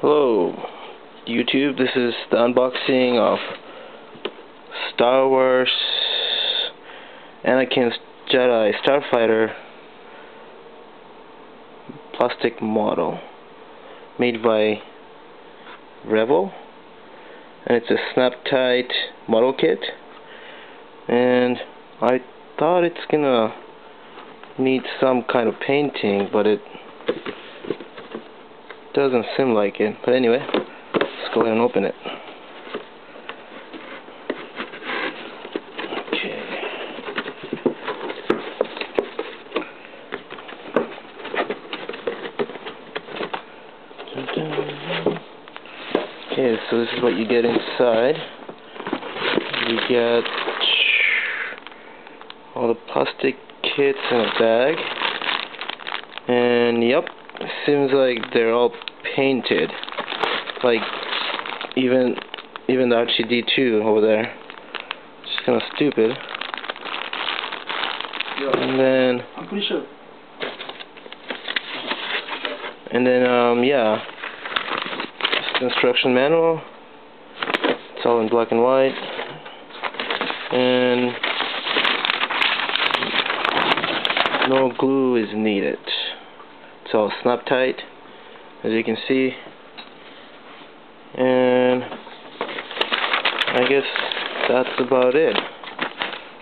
Hello YouTube, this is the unboxing of Star Wars Anakin's Jedi Starfighter plastic model made by Rebel, and it's a snap-tight model kit, and I thought it's gonna need some kind of painting, but it doesn't seem like it. But anyway, let's go ahead and open it. Okay. Okay, so this is what you get inside. You get all the plastic kits in a bag, and yep, it seems like they're all painted, like even the R2-D2 over there. It's kind of stupid. And then I'm pretty sure. And then yeah, just the instruction manual. It's all in black and white, and no glue is needed. It's all snap tight, as you can see, and I guess that's about it.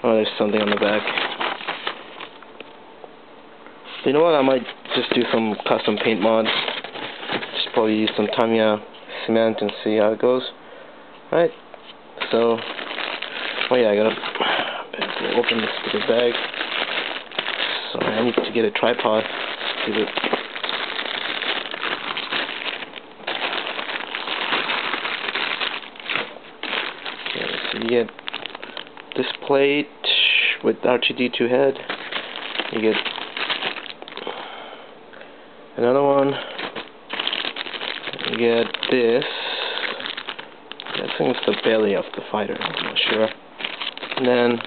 Oh, there's something on the back. You know what, I might just do some custom paint mods. Just probably use some Tamiya cement and see how it goes. Alright, so, oh yeah, I gotta open this stupid bag. So I need to get a tripod to do it. Okay, so you get this plate with R2-D2 head. You get another one. You get this. I think it's the belly of the fighter, I'm not sure. And then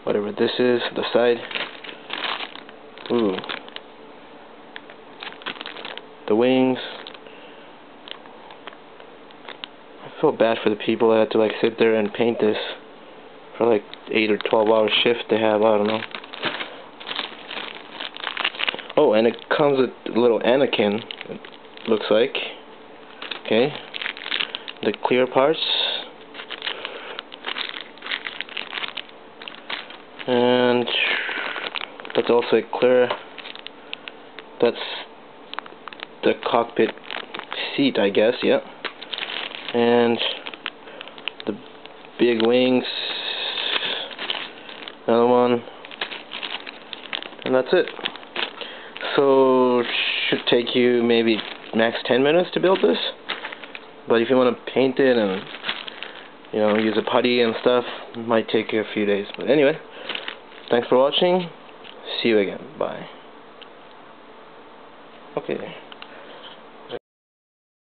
whatever this is, the side. Ooh. The wings. I feel bad for the people that had to like sit there and paint this for like 8 or 12-hour shift they have, I don't know. Oh, and it comes with a little Anakin, it looks like. Okay. The clear parts. And that's also clear. That's the cockpit seat, I guess, yeah. And the big wings. Another one. And that's it. So, should take you maybe max 10 minutes to build this. But if you want to paint it and, you know, use a putty and stuff, it might take you a few days. But anyway, thanks for watching. See you again. Bye. Okay.